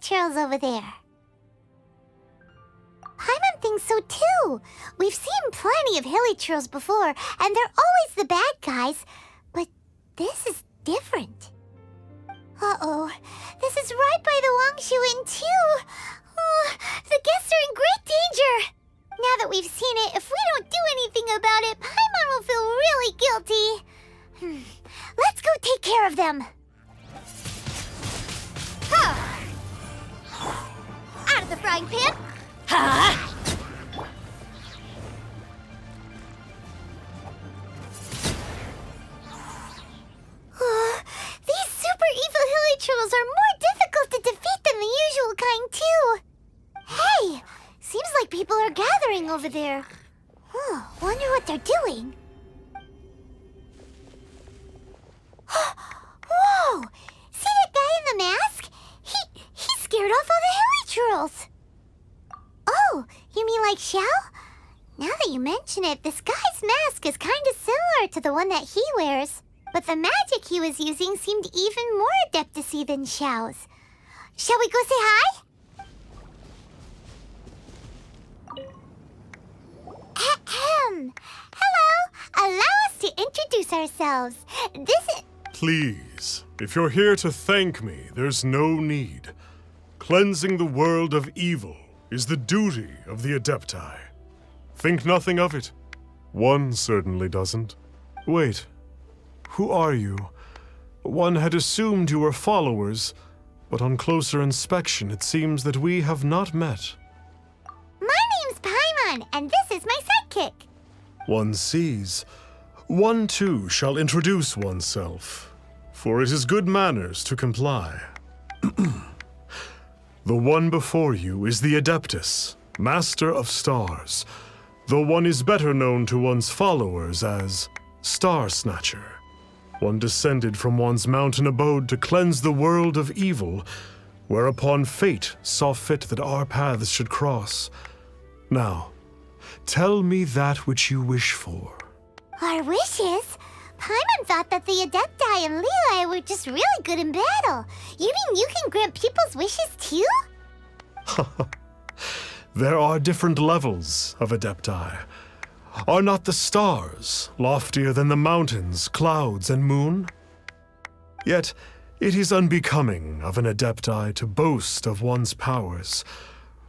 churls over there. Paimon thinks so too. We've seen plenty of hilly churls before, and they're always the bad guys. But this is different. Uh-oh. This is right by the Wangshu Inn too. Oh, the guests are in great danger. Now that we've seen it, if we don't do anything about it, Paimon will feel really guilty. Let's go take care of them. Huh. Out of the frying pan. Ha! These super evil hilly trolls are more difficult to defeat than the usual kind too. Hey, seems like people are gathering over there. Wonder what they're doing. Whoa! See that guy in the mask? He scared off all the hilly trolls. Oh, you mean like Xiao? Now that you mention it, this guy's mask is kind of similar to the one that he wears. But the magic he was using seemed even more adeptacy than Xiao's. Shall we go say hi? Hello! Allow us to introduce ourselves. This is... Please, if you're here to thank me, there's no need. Cleansing the world of evil is the duty of the Adepti. Think nothing of it. One certainly doesn't. Wait, who are you? One had assumed you were followers, but on closer inspection it seems that we have not met. My name's Paimon, and this is my sidekick. One sees. One too shall introduce oneself, for it is good manners to comply. The one before you is the Adeptus, Master of Stars, though one is better known to one's followers as Star Snatcher. One descended from one's mountain abode to cleanse the world of evil, whereupon fate saw fit that our paths should cross. Now, tell me that which you wish for. Our wishes? Paimon thought that the Adepti and Leela were just really good in battle. You mean you can grant people's wishes too? There are different levels of Adepti. Are not the stars loftier than the mountains, clouds, and moon? Yet, it is unbecoming of an Adepti to boast of one's powers.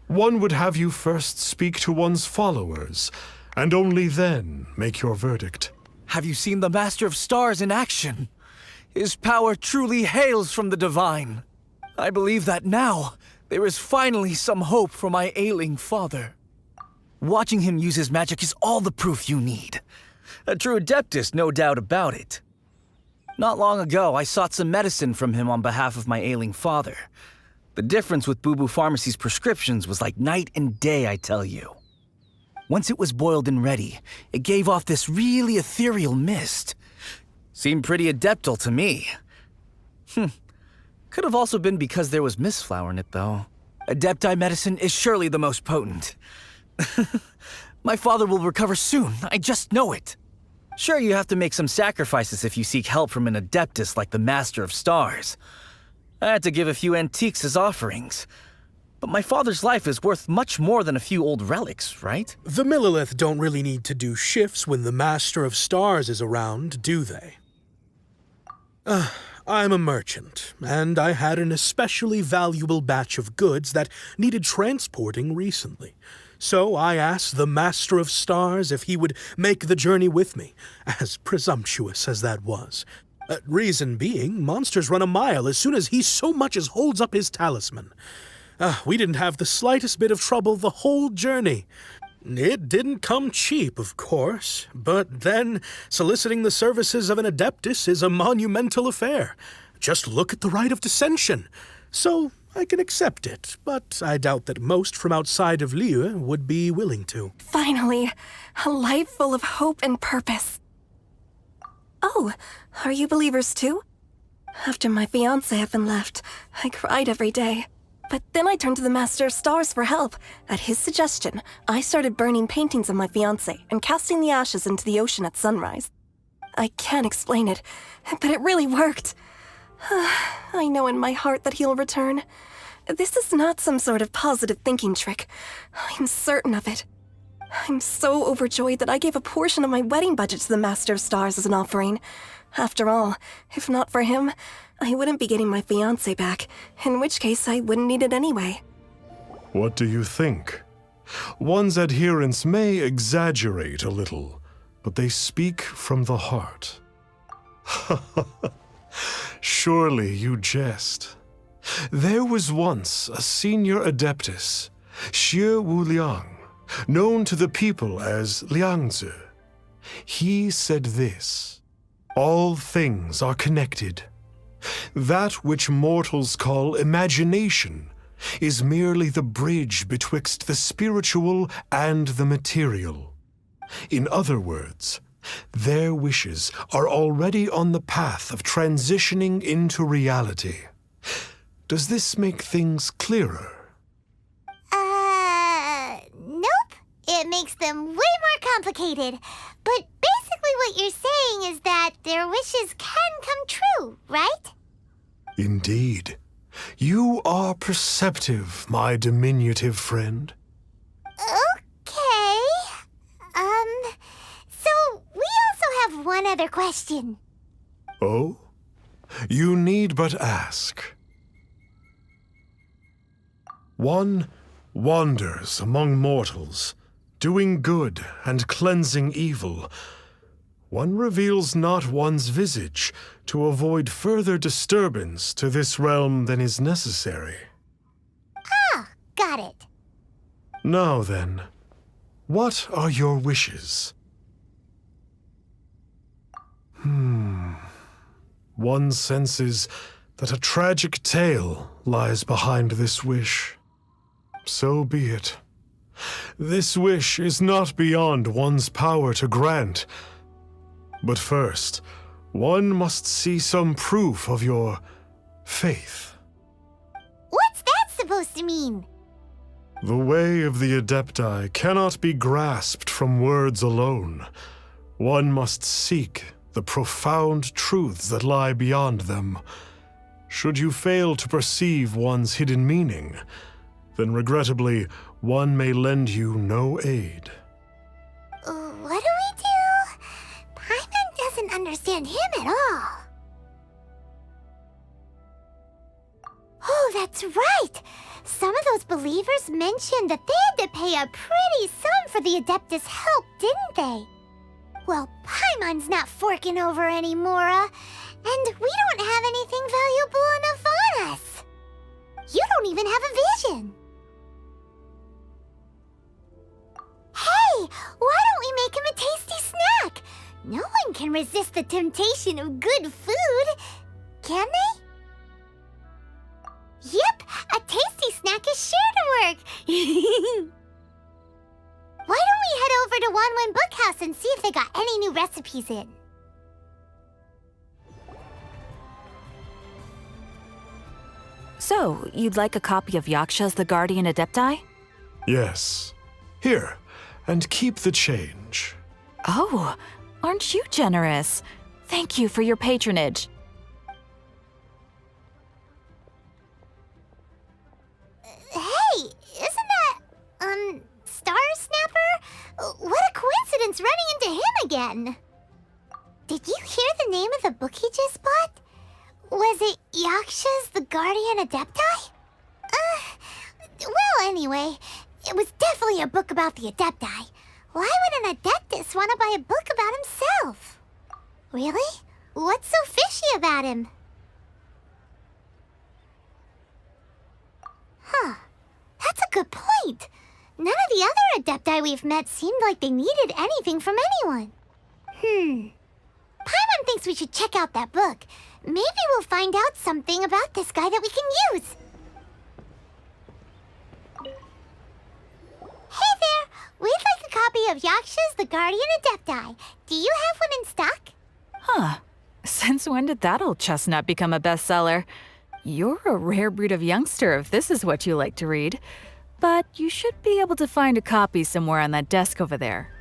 One would have you first speak to one's followers, and only then make your verdict. Have you seen the Master of Stars in action? His power truly hails from the divine. I believe that now there is finally some hope for my ailing father. Watching him use his magic is all the proof you need. A true Adeptus, no doubt about it. Not long ago, I sought some medicine from him on behalf of my ailing father. The difference with Boo Boo Pharmacy's prescriptions was like night and day, I tell you. Once it was boiled and ready, it gave off this really ethereal mist. Seemed pretty adeptal to me. Could have also been because there was mistflower in it, though. Adepti medicine is surely the most potent. My father will recover soon, I just know it. Sure, you have to make some sacrifices if you seek help from an Adeptus like the Master of Stars. I had to give a few antiques as offerings. But my father's life is worth much more than a few old relics, right? The Millilith don't really need to do shifts when the Master of Stars is around, do they? I'm a merchant, and I had an especially valuable batch of goods that needed transporting recently. So I asked the Master of Stars if he would make the journey with me, as presumptuous as that was. Reason being, monsters run a mile as soon as he so much as holds up his talisman. We didn't have the slightest bit of trouble the whole journey. It didn't come cheap, of course, but then soliciting the services of an Adeptus is a monumental affair. Just look at the Rite of Dissension. So I can accept it, but I doubt that most from outside of Liyue would be willing to. Finally, a life full of hope and purpose. Oh, are you believers too? After my fiancé had been left, I cried every day. But then I turned to the Master of Stars for help. At his suggestion, I started burning paintings of my fiancé and casting the ashes into the ocean at sunrise. I can't explain it, but it really worked. I know in my heart that he'll return. This is not some sort of positive thinking trick. I'm certain of it. I'm so overjoyed that I gave a portion of my wedding budget to the Master of Stars as an offering. After all, if not for him, I wouldn't be getting my fiancé back, in which case I wouldn't need it anyway. What do you think? One's adherents may exaggerate a little, but they speak from the heart. Surely you jest. There was once a senior adeptus, Xie Wuliang, known to the people as Liangzi. He said this: all things are connected. That which mortals call imagination is merely the bridge betwixt the spiritual and the material. In other words, their wishes are already on the path of transitioning into reality. Does this make things clearer? Nope. It makes them way more complicated. But basically what you're saying is that their wishes can come true, right? Indeed. You are perceptive, my diminutive friend. Okay. So we also have one other question. Oh? You need but ask. One wanders among mortals, doing good and cleansing evil. One reveals not one's visage to avoid further disturbance to this realm than is necessary. Ah, got it. Now then, what are your wishes? One senses that a tragic tale lies behind this wish. So be it. This wish is not beyond one's power to grant. But first, one must see some proof of your faith. What's that supposed to mean? The way of the Adepti cannot be grasped from words alone. One must seek the profound truths that lie beyond them. Should you fail to perceive one's hidden meaning, then regrettably, one may lend you no aid. What do we do? Paimon doesn't understand him at all. Oh, that's right! Some of those believers mentioned that they had to pay a pretty sum for the Adeptus' help, didn't they? Well, Paimon's not forking over anymore, and we don't have anything valuable enough on us. You don't even have a vision. Hey, why don't we make him a tasty snack? No one can resist the temptation of good food, can they? Yep, a tasty snack is sure to work. Why don't we head over to Wanwen Bookhouse and see if they got any new recipes in? So, you'd like a copy of Yaksha's The Guardian Adepti? Yes. Here, and keep the change. Oh, aren't you generous? Thank you for your patronage. Hey, isn't that, Star Snapper? What a coincidence running into him again. Did you hear the name of the book he just bought? Was it Yaksha's The Guardian Adepti? Well, anyway, it was definitely a book about the Adepti. Why would an Adeptus want to buy a book about himself? Really? What's so fishy about him? Huh. That's a good point. None of the other Adepti we've met seemed like they needed anything from anyone. Paimon thinks we should check out that book. Maybe we'll find out something about this guy that we can use. Hey there! We'd like a copy of Yaksha's The Guardian Adepti. Do you have one in stock? Huh. Since when did that old chestnut become a bestseller? You're a rare breed of youngster if this is what you like to read. But you should be able to find a copy somewhere on that desk over there.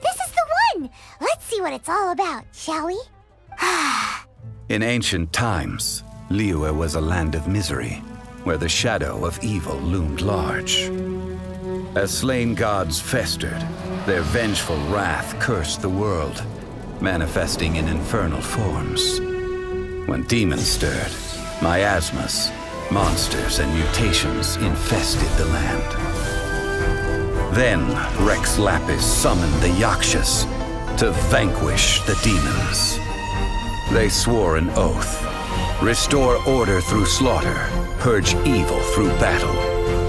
This is the one! Let's see what it's all about, shall we? In ancient times, Liyue was a land of misery, where the shadow of evil loomed large. As slain gods festered, their vengeful wrath cursed the world, manifesting in infernal forms. When demons stirred, miasmas, monsters, and mutations infested the land. Then Rex Lapis summoned the Yakshas to vanquish the demons. They swore an oath: restore order through slaughter, purge evil through battle.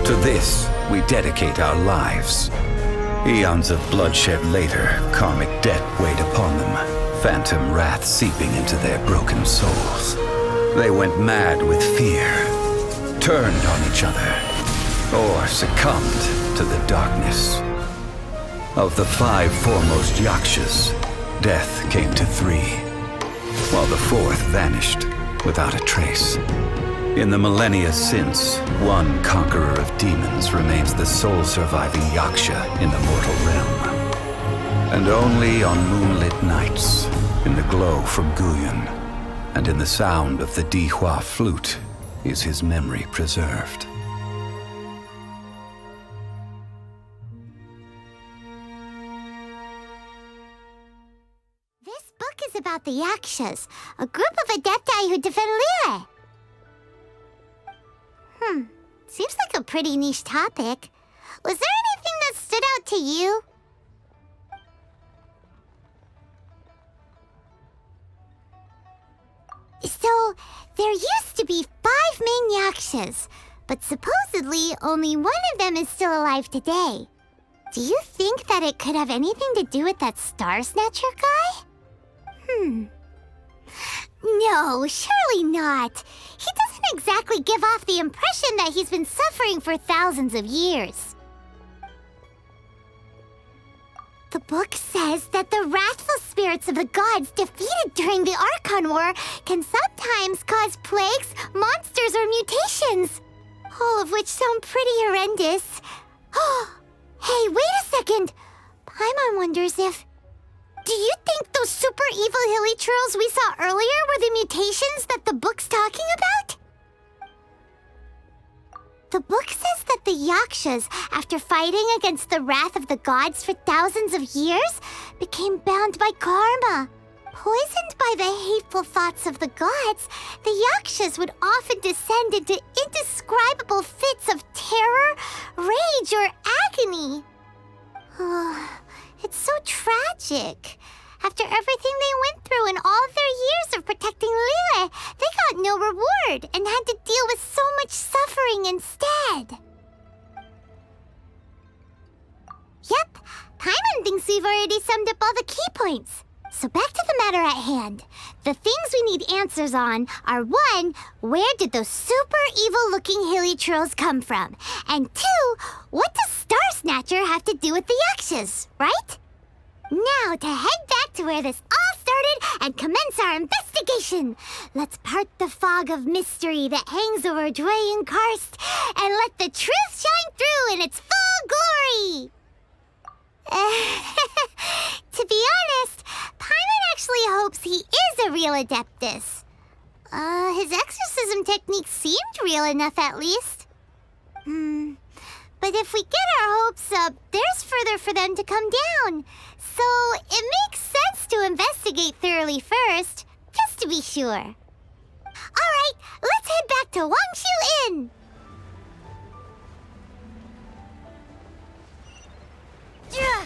To this, we dedicate our lives. Eons of bloodshed later, karmic debt weighed upon them, phantom wrath seeping into their broken souls. They went mad with fear, turned on each other, or succumbed to the darkness. Of the 5 foremost Yakshas, death came to 3, while the 4th vanished without a trace. In the millennia since, one conqueror of demons remains the sole surviving Yaksha in the mortal realm. And only on moonlit nights, in the glow from Guyun, and in the sound of the Dihua flute, is his memory preserved. This book is about the Yakshas, a group of adepti who defend Liyue. Seems like a pretty niche topic. Was there anything that stood out to you? So, there used to be 5 main Yakshas, but supposedly only one of them is still alive today. Do you think that it could have anything to do with that Star Snatcher guy? No, surely not. He doesn't exactly give off the impression that he's been suffering for thousands of years. The book says that the wrathful spirits of the gods defeated during the Archon War can sometimes cause plagues, monsters, or mutations. All of which sound pretty horrendous. Hey, wait a second. Paimon wonders if... Do you think those super evil hilly churls we saw earlier were the mutations that the book's talking about? The book says that the Yakshas, after fighting against the wrath of the gods for thousands of years, became bound by karma. Poisoned by the hateful thoughts of the gods, the Yakshas would often descend into indescribable fits of terror, rage, or agony. It's so tragic. After everything they went through in all of their years of protecting Liyue, they got no reward and had to deal with so much suffering instead. Yep, Paimon thinks we've already summed up all the key points. So back to the matter at hand. The things we need answers on are 1, where did those super evil-looking hilly trolls come from? And 2, what does Star Snatcher have to do with the Yakshas, right? Now to head back to where this all started and commence our investigation. Let's part the fog of mystery that hangs over Dwayne Karst and let the truth shine through in its full glory. To be honest, Paimon actually hopes he is a real Adeptus. His exorcism technique seemed real enough at least. But if we get our hopes up, there's further for them to come down. So it makes sense to investigate thoroughly first, just to be sure. Alright, let's head back to Wangshu Inn! Yeah.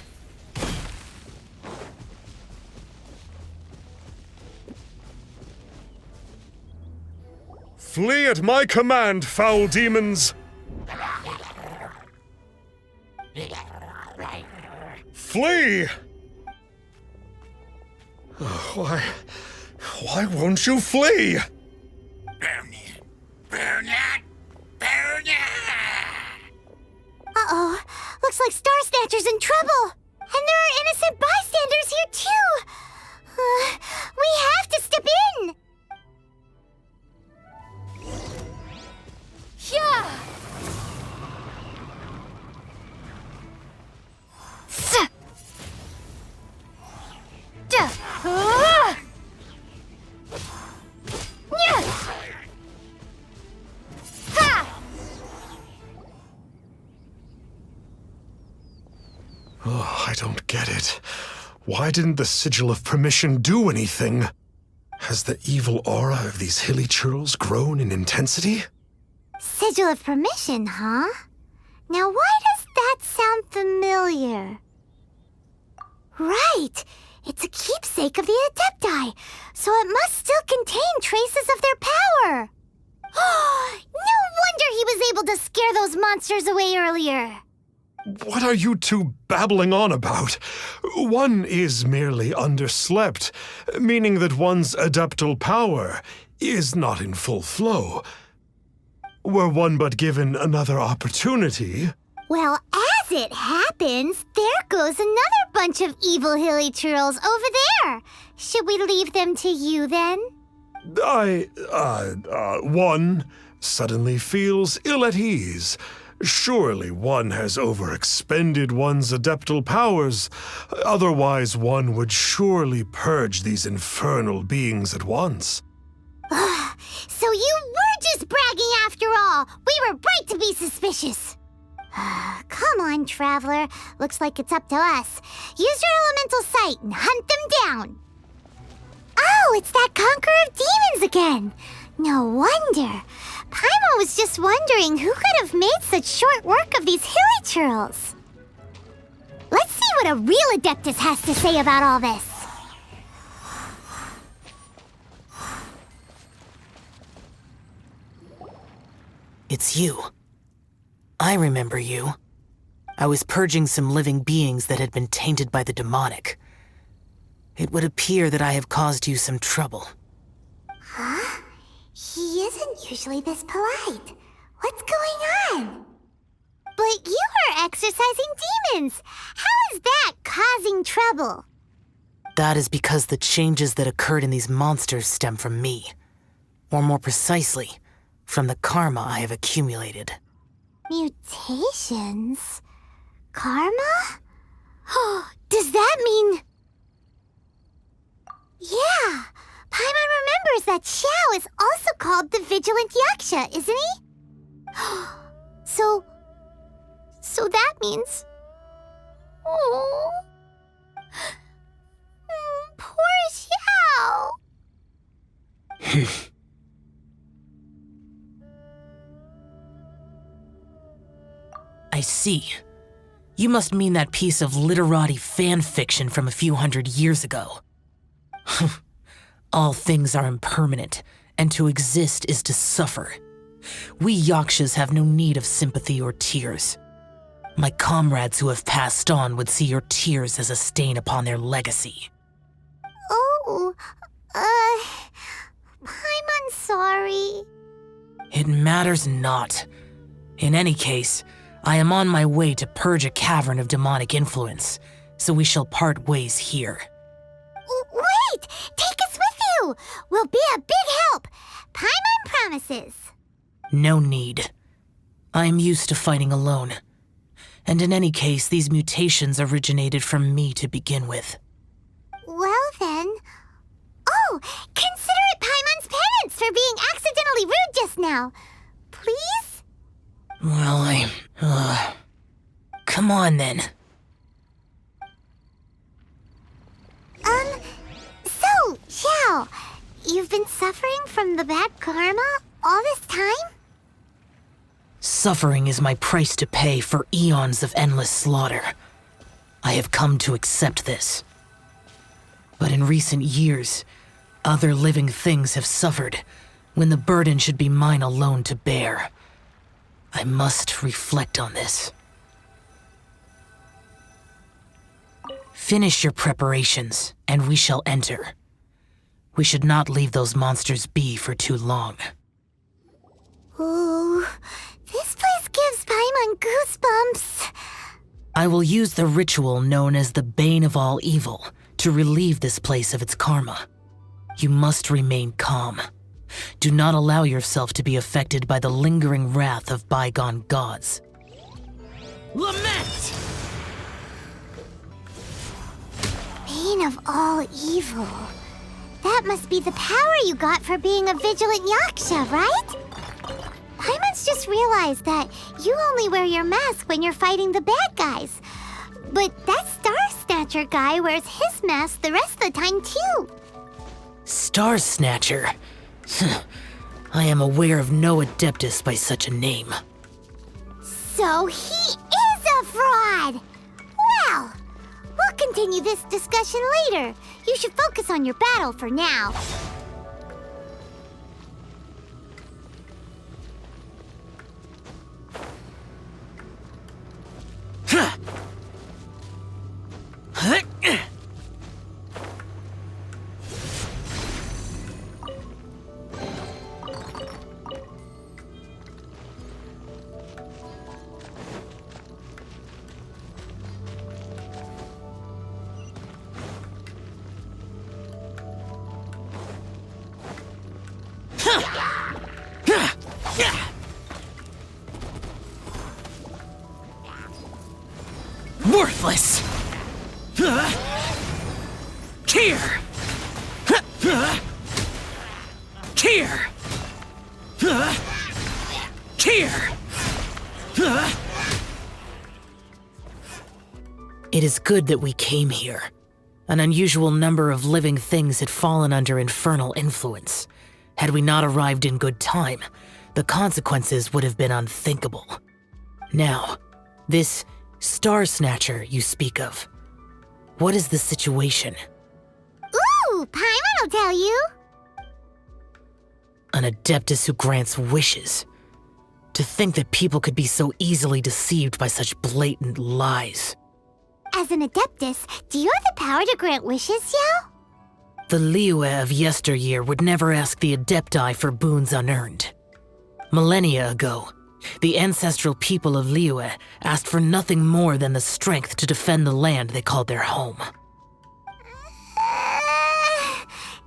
Flee at my command, foul demons! Flee! Why won't you flee? Uh-oh, looks like Star Snatcher's in trouble! And there are innocent bystanders here too! We have to step in! Yeah! Oh, I don't get it. Why didn't the Sigil of Permission do anything? Has the evil aura of these hilly churls grown in intensity? Sigil of Permission, huh? Now why does that sound familiar? Right! It's a keepsake of the Adepti, so it must still contain traces of their power! No wonder he was able to scare those monsters away earlier! What are you two babbling on about? One is merely underslept, meaning that one's adeptal power is not in full flow. Were one but given another opportunity... Well, as it happens, there goes another bunch of evil hilly churls over there. Should we leave them to you then? One suddenly feels ill at ease. Surely one has overexpended one's adeptal powers. Otherwise, one would surely purge these infernal beings at once. So you were just bragging after all. We were right to be suspicious. Come on, Traveler. Looks like it's up to us. Use your elemental sight and hunt them down. Oh, it's that Conqueror of Demons again. No wonder. Paimon was just wondering who could have made such short work of these hilly churls. Let's see what a real Adeptus has to say about all this. It's you. I remember you. I was purging some living beings that had been tainted by the demonic. It would appear that I have caused you some trouble. Huh? He isn't usually this polite. What's going on? But you are exorcising demons. How is that causing trouble? That is because the changes that occurred in these monsters stem from me. Or more precisely, from the karma I have accumulated. Mutations? Karma? Does that mean... Yeah, Paimon remembers that Xiao is also called the Vigilant Yaksha, isn't he? So that means... Oh... Poor Xiao! I see. You must mean that piece of literati fan fiction from a few hundred years ago. All things are impermanent, and to exist is to suffer. We Yakshas have no need of sympathy or tears. My comrades who have passed on would see your tears as a stain upon their legacy. Oh, I'm sorry. It matters not. In any case, I am on my way to purge a cavern of demonic influence, so we shall part ways here. Wait! Take us with you! We'll be a big help! Paimon promises! No need. I am used to fighting alone. And in any case, these mutations originated from me to begin with. Well then... Oh! Consider it Paimon's penance for being accidentally rude just now. Please? Well, come on then. So, Xiao, you've been suffering from the bad karma all this time? Suffering is my price to pay for eons of endless slaughter. I have come to accept this. But in recent years, other living things have suffered when the burden should be mine alone to bear. I must reflect on this. Finish your preparations, and we shall enter. We should not leave those monsters be for too long. Ooh, this place gives Paimon goosebumps. I will use the ritual known as the Bane of All Evil to relieve this place of its karma. You must remain calm. Do not allow yourself to be affected by the lingering wrath of bygone gods. Lament! Bane of all evil. That must be the power you got for being a Vigilant Yaksha, right? Paimon's just realized that you only wear your mask when you're fighting the bad guys. But that Star Snatcher guy wears his mask the rest of the time, too. Star Snatcher? I am aware of no Adeptus by such a name. So he is a fraud! Well, we'll continue this discussion later. You should focus on your battle for now. Worthless! Here! Here! Here! It is good that we came here. An unusual number of living things had fallen under infernal influence. Had we not arrived in good time, the consequences would have been unthinkable. Now, this Star Snatcher you speak of, what is the situation? Ooh, Paimon will tell you. An Adeptus who grants wishes. To think that people could be so easily deceived by such blatant lies. As an Adeptus, do you have the power to grant wishes, Xiao? The Liyue of yesteryear would never ask the Adepti for boons unearned. Millennia ago, the ancestral people of Liyue asked for nothing more than the strength to defend the land they called their home.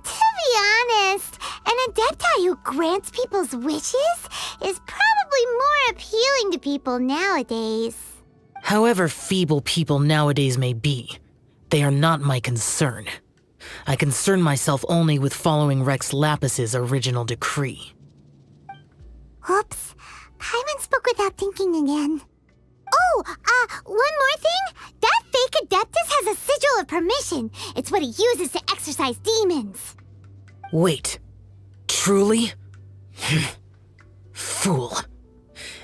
To be honest, an Adepti who grants people's wishes is probably more appealing to people nowadays. However feeble people nowadays may be, they are not my concern. I concern myself only with following Rex Lapis's original decree. Oops, Paimon spoke without thinking again. Oh, one more thing. That fake Adeptus has a sigil of permission. It's what he uses to exorcise demons. Wait, truly? Fool.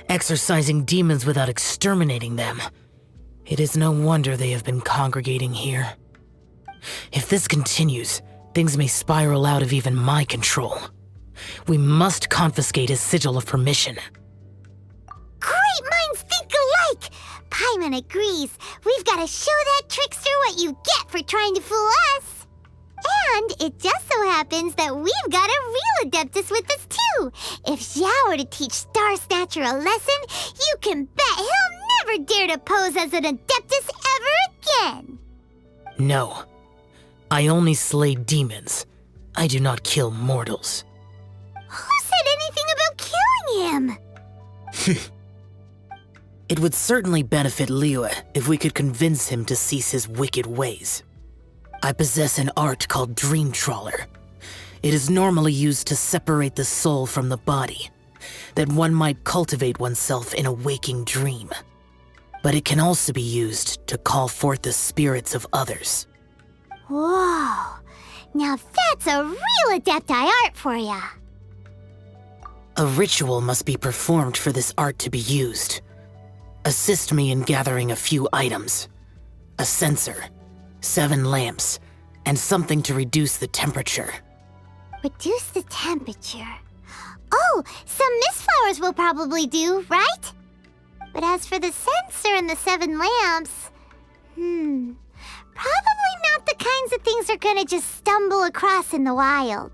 Exorcising demons without exterminating them. It is no wonder they have been congregating here. If this continues, things may spiral out of even my control. We must confiscate his sigil of permission. Great minds think alike! Paimon agrees. We've got to show that trickster what you get for trying to fool us. And it just so happens that we've got a real Adeptus with us too. If Xiao were to teach Star Snatcher a lesson, you can bet he'll never dare to pose as an Adeptus ever again. No. I only slay demons. I do not kill mortals. Who said anything about killing him? It would certainly benefit Liyue if we could convince him to cease his wicked ways. I possess an art called Dream Trawler. It is normally used to separate the soul from the body, that one might cultivate oneself in a waking dream. But it can also be used to call forth the spirits of others. Whoa, now that's a real Adepti art for ya. A ritual must be performed for this art to be used. Assist me in gathering a few items. A censer, 7 lamps, and something to reduce the temperature. Reduce the temperature. Oh, some mist flowers will probably do, right? But as for the censer and the 7 lamps, probably not the kinds of things they're gonna just stumble across in the wild.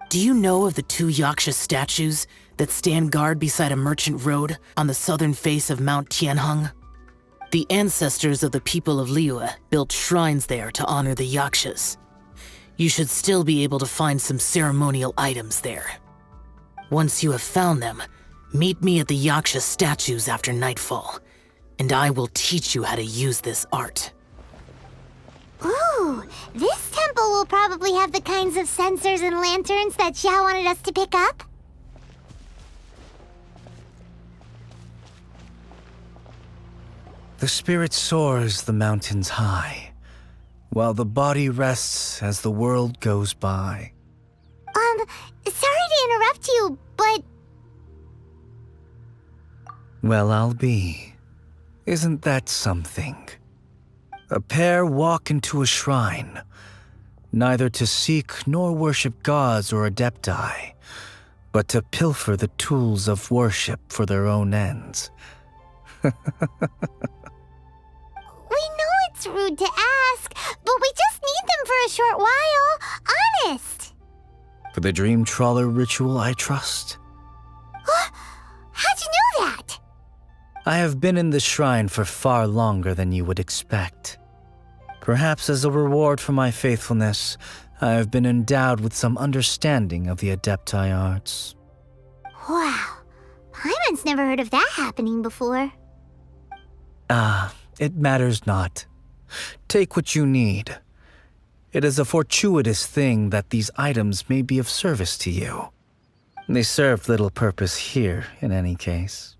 Do you know of the 2 Yaksha statues that stand guard beside a merchant road on the southern face of Mount Tianheng? The ancestors of the people of Liyue built shrines there to honor the Yakshas. You should still be able to find some ceremonial items there. Once you have found them, meet me at the Yaksha statues after nightfall, and I will teach you how to use this art. Ooh, this temple will probably have the kinds of censers and lanterns that Xiao wanted us to pick up. The spirit soars the mountains high, while the body rests as the world goes by. Sorry to interrupt you, but... Well, I'll be. Isn't that something? A pair walk into a shrine, neither to seek nor worship gods or adepti, but to pilfer the tools of worship for their own ends. We know it's rude to ask, but we just need them for a short while. Honest. For the Dream Trawler ritual, I trust. How'd you know that? I have been in the shrine for far longer than you would expect. Perhaps as a reward for my faithfulness, I have been endowed with some understanding of the adepti arts. Wow. Paimon's never heard of that happening before. It matters not. Take what you need. It is a fortuitous thing that these items may be of service to you. They served little purpose here, in any case.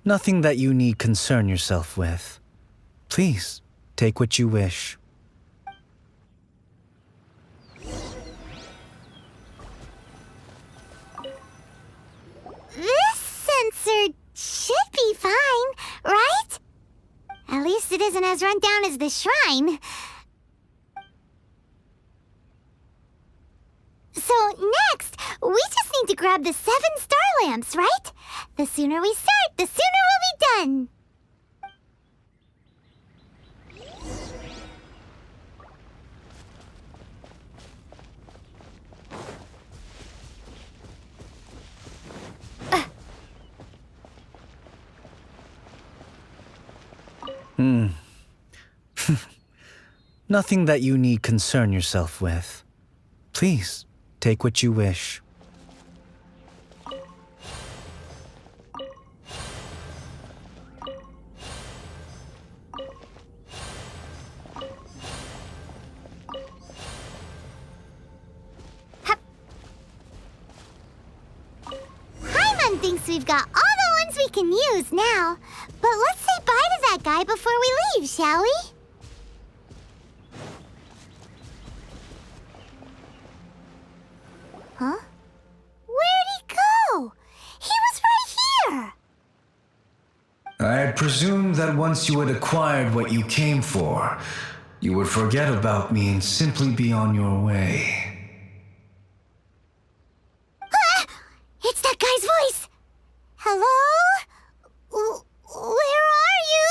Nothing that you need concern yourself with. Please, take what you wish. This sensor should be fine, right? At least it isn't as run down as the shrine. So next, we just need to grab the 7 star lamps, right? The sooner we start, the sooner we'll be done. Nothing that you need concern yourself with. Please, take what you wish. Paimon thinks we've got all the ones we can use now. But let's say bye to that guy before we leave, shall we? Huh? Where'd he go? He was right here! I had presumed that once you had acquired what you came for, you would forget about me and simply be on your way. Ah! It's that guy's voice! Hello? Where are you?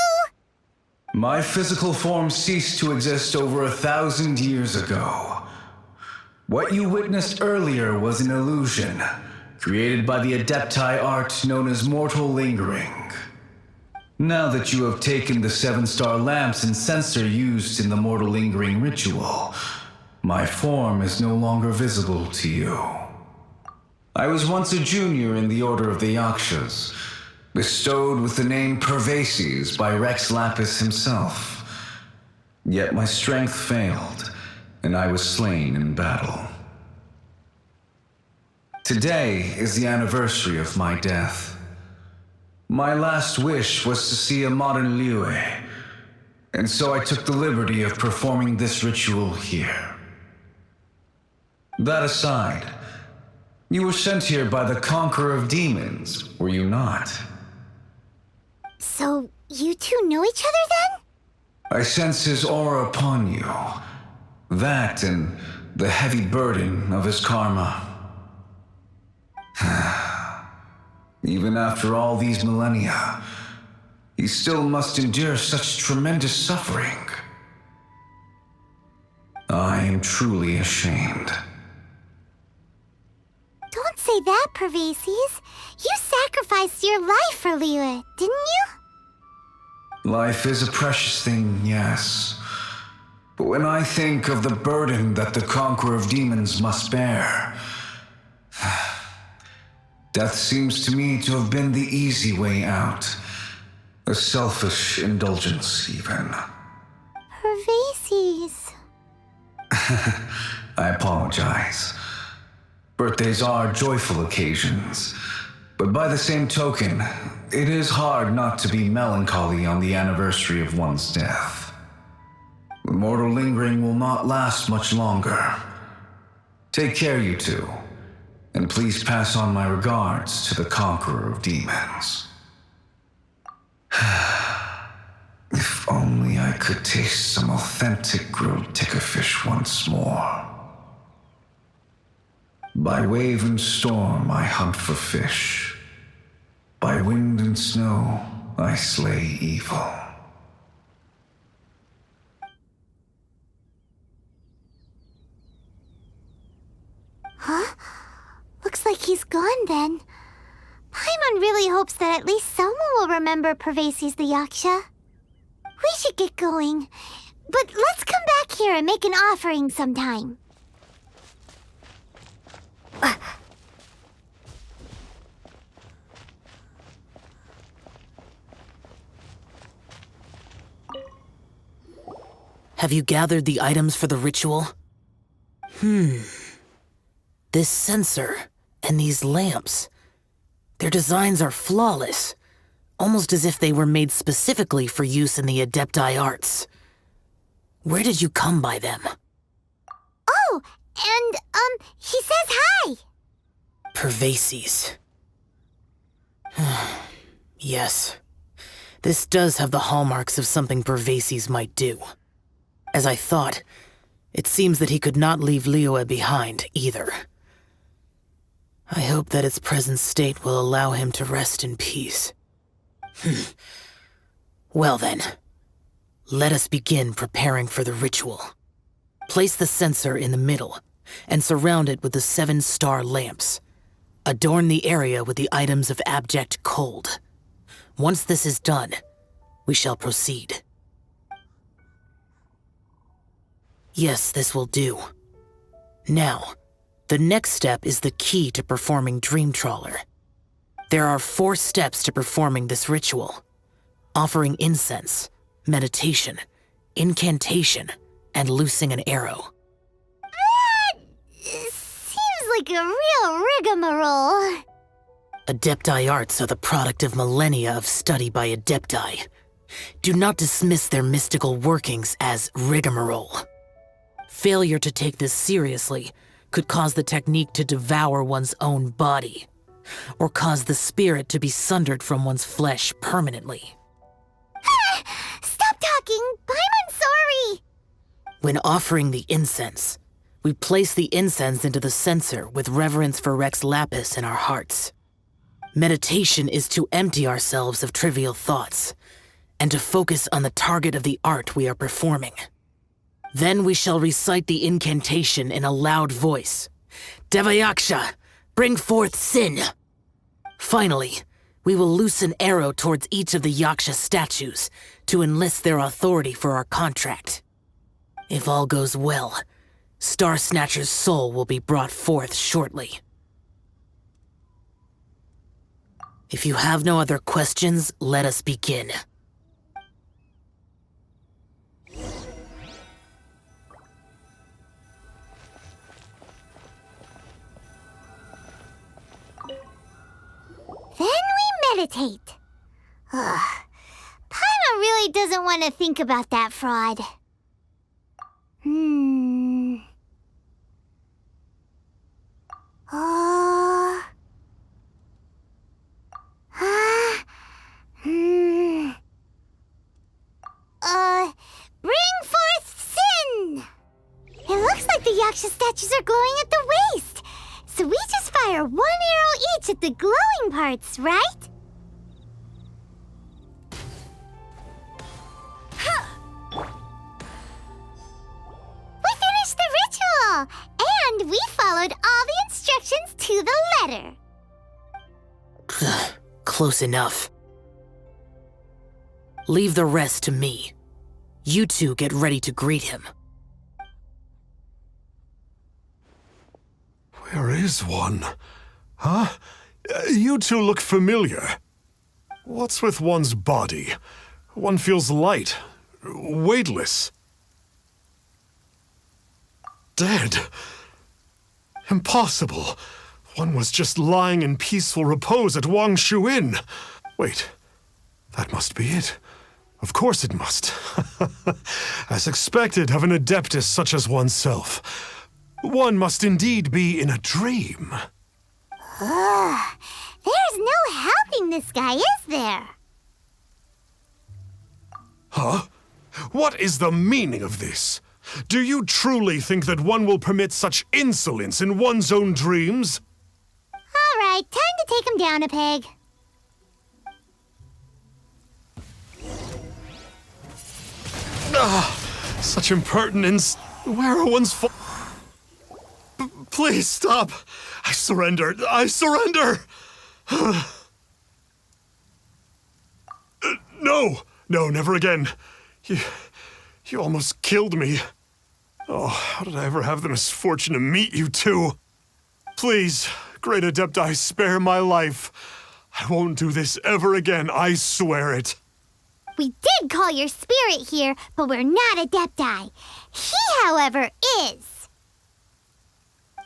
My physical form ceased to exist over 1,000 years ago. What you witnessed earlier was an illusion, created by the adepti art known as mortal lingering. Now that you have taken the 7 star lamps and sensor used in the mortal lingering ritual, my form is no longer visible to you. I was once a junior in the Order of the Yakshas, bestowed with the name Pervases by Rex Lapis himself. Yet my strength failed, and I was slain in battle. Today is the anniversary of my death. My last wish was to see a modern Liyue, and so I took the liberty of performing this ritual here. That aside, you were sent here by the Conqueror of Demons, were you not? So, you two know each other then? I sense his aura upon you. That and the heavy burden of his karma. Even after all these millennia, he still must endure such tremendous suffering. I am truly ashamed. Don't say that, Pervases. You sacrificed your life for Liyue, didn't you? Life is a precious thing, yes. But when I think of the burden that the Conqueror of Demons must bear, death seems to me to have been the easy way out. A selfish indulgence, even. Pervases. I apologize. Birthdays are joyful occasions, But by the same token, it is hard not to be melancholy on the anniversary of one's death. The mortal lingering will not last much longer. Take care, you two, and please pass on my regards to the conqueror of demons. If only I could taste some authentic grilled tickerfish once more. By wave and storm I hunt for fish. By wind and snow I slay evil. Huh? Looks like he's gone then. Paimon really hopes that at least someone will remember Pervases the Yaksha. We should get going. But let's come back here and make an offering sometime. Have you gathered the items for the ritual? This censer and these lamps. Their designs are flawless, almost as if they were made specifically for use in the Adepti arts. Where did you come by them? Oh, and, he says hi! Pervases. Yes. This does have the hallmarks of something Pervases might do. As I thought, it seems that he could not leave Liyue behind, either. I hope that its present state will allow him to rest in peace. Well then, let us begin preparing for the ritual. Place the censer in the middle, and surround it with the 7-star lamps. Adorn the area with the items of abject cold. Once this is done, we shall proceed. Yes, this will do. Now, the next step is the key to performing Dream Trawler. There are 4 steps to performing this ritual: offering incense, meditation, incantation, and loosing an arrow. Seems like a real rigmarole. Adepti arts are the product of millennia of study by Adepti. Do not dismiss their mystical workings as rigmarole. Failure to take this seriously could cause the technique to devour one's own body, or cause the spirit to be sundered from one's flesh permanently. Stop talking! I'm sorry! When offering the incense, we place the incense into the censer with reverence for Rex Lapis in our hearts. Meditation is to empty ourselves of trivial thoughts, and to focus on the target of the art we are performing. Then we shall recite the incantation in a loud voice. Devayaksha, bring forth sin! Finally, we will loose an arrow towards each of the Yaksha statues to enlist their authority for our contract. If all goes well, Star Snatcher's soul will be brought forth shortly. If you have no other questions, let us begin. Then we meditate. Ugh. Paimon really doesn't want to think about that fraud. Bring forth sin! It looks like the Yaksha statues are glowing at the waist. So we just fire 1 arrow each at the glowing parts, right? We finished the ritual! And we followed all the instructions to the letter. Close enough. Leave the rest to me. You two get ready to greet him. Where is one? Huh? You two look familiar. What's with one's body? One feels light, weightless. Dead? Impossible. One was just lying in peaceful repose at Wang Shuin. Wait, that must be it. Of course it must. As expected of an adeptus such as oneself, one must indeed be in a dream. There's no helping this guy, is there? Huh? What is the meaning of this? Do you truly think that one will permit such insolence in one's own dreams? All right, time to take him down a peg. Such impertinence. Where are one's Please stop. I surrender. I surrender. No, never again. You almost killed me. Oh, how did I ever have the misfortune to meet you two? Please, great Adepti, spare my life. I won't do this ever again, I swear it. We did call your spirit here, but we're not Adepti. He, however, is.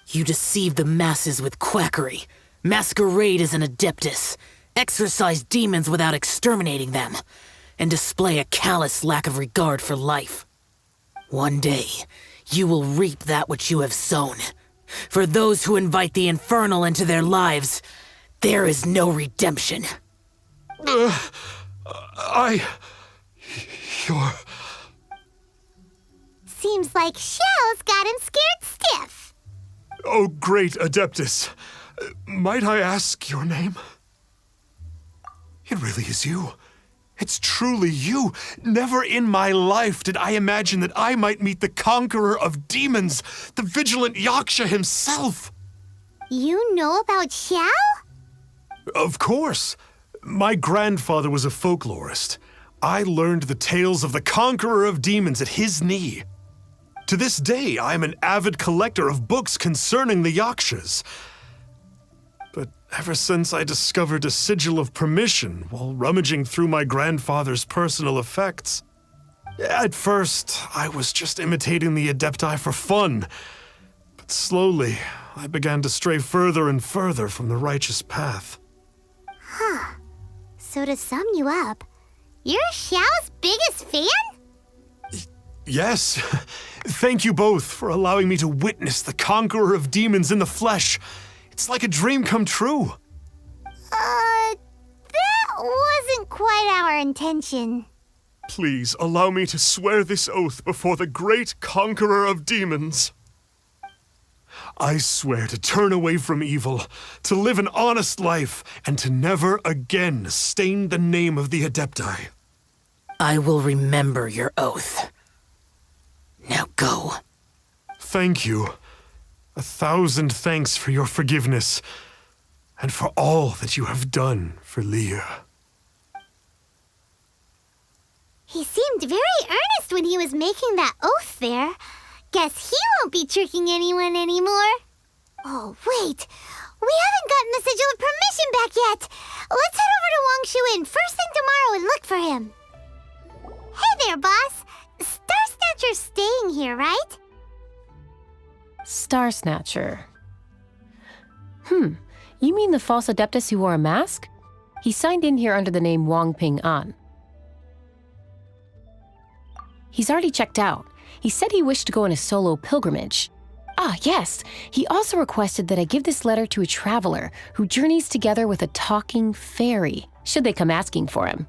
You deceive the masses with quackery, masquerade as an adeptus, exorcise demons without exterminating them, and display a callous lack of regard for life. One day, you will reap that which you have sown. For those who invite the infernal into their lives, there is no redemption. You're... Seems like Xiao's got him scared stiff. Oh, great Adeptus. Might I ask your name? It really is you. It's truly you. Never in my life did I imagine that I might meet the conqueror of demons, the vigilant Yaksha himself. You know about Xiao? Of course. My grandfather was a folklorist. I learned the tales of the conqueror of demons at his knee. To this day, I am an avid collector of books concerning the Yakshas. But ever since I discovered a sigil of permission while rummaging through my grandfather's personal effects, at first, I was just imitating the Adepti for fun. But slowly, I began to stray further and further from the righteous path. So to sum you up, you're Xiao's biggest fan? Yes. Thank you both for allowing me to witness the conqueror of demons in the flesh. It's like a dream come true. That wasn't quite our intention. Please allow me to swear this oath before the great conqueror of demons. I swear to turn away from evil, to live an honest life, and to never again stain the name of the Adepti. I will remember your oath. Now go. Thank you. 1,000 thanks for your forgiveness, and for all that you have done for Leah. He seemed very earnest when he was making that oath there. Guess he won't be tricking anyone anymore. Oh, wait. We haven't gotten the sigil of permission back yet. Let's head over to Wang Shuin first thing tomorrow and look for him. Hey there, boss. Star Snatcher's staying here, right? Star Snatcher. You mean the false adeptus who wore a mask? He signed in here under the name Wang Ping An. He's already checked out. He said he wished to go on a solo pilgrimage. Ah, yes. He also requested that I give this letter to a traveler who journeys together with a talking fairy, should they come asking for him.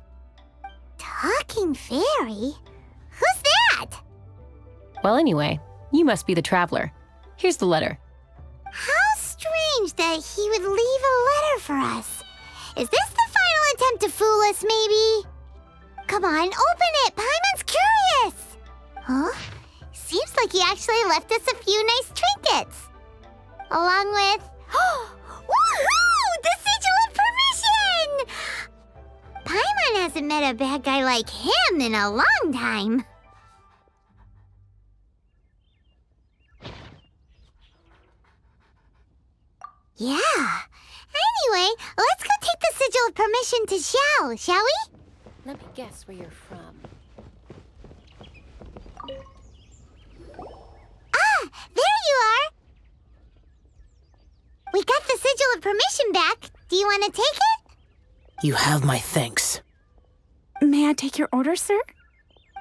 Talking fairy? Who's that? Well, anyway, you must be the traveler. Here's the letter. How strange that he would leave a letter for us. Is this the final attempt to fool us, maybe? Come on, open it! Paimon's curious! Huh? Seems like he actually left us a few nice trinkets. Along with... Woohoo! The sigil of permission! Paimon hasn't met a bad guy like him in a long time. Yeah. Anyway, let's go take the sigil of permission to Xiao, shall we? Let me guess where you're from. Ah, there you are! We got the the sigil of permission back. Do you want to take it? You have my thanks. May I take your order, sir?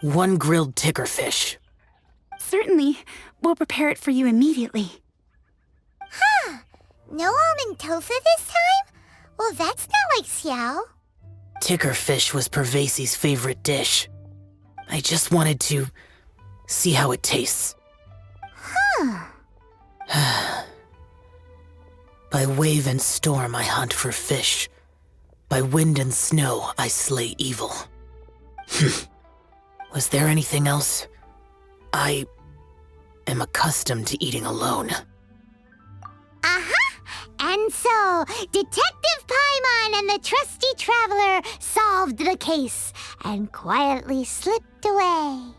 1 grilled tickerfish. Certainly. We'll prepare it for you immediately. Huh. No almond tofu this time? Well, that's not like Xiao. Tickerfish was Pervasi's favorite dish. I just wanted to see how it tastes. By wave and storm I hunt for fish. By wind and snow I slay evil. Was there anything else? I am accustomed to eating alone. And so, Detective Paimon and the trusty traveler solved the case and quietly slipped away.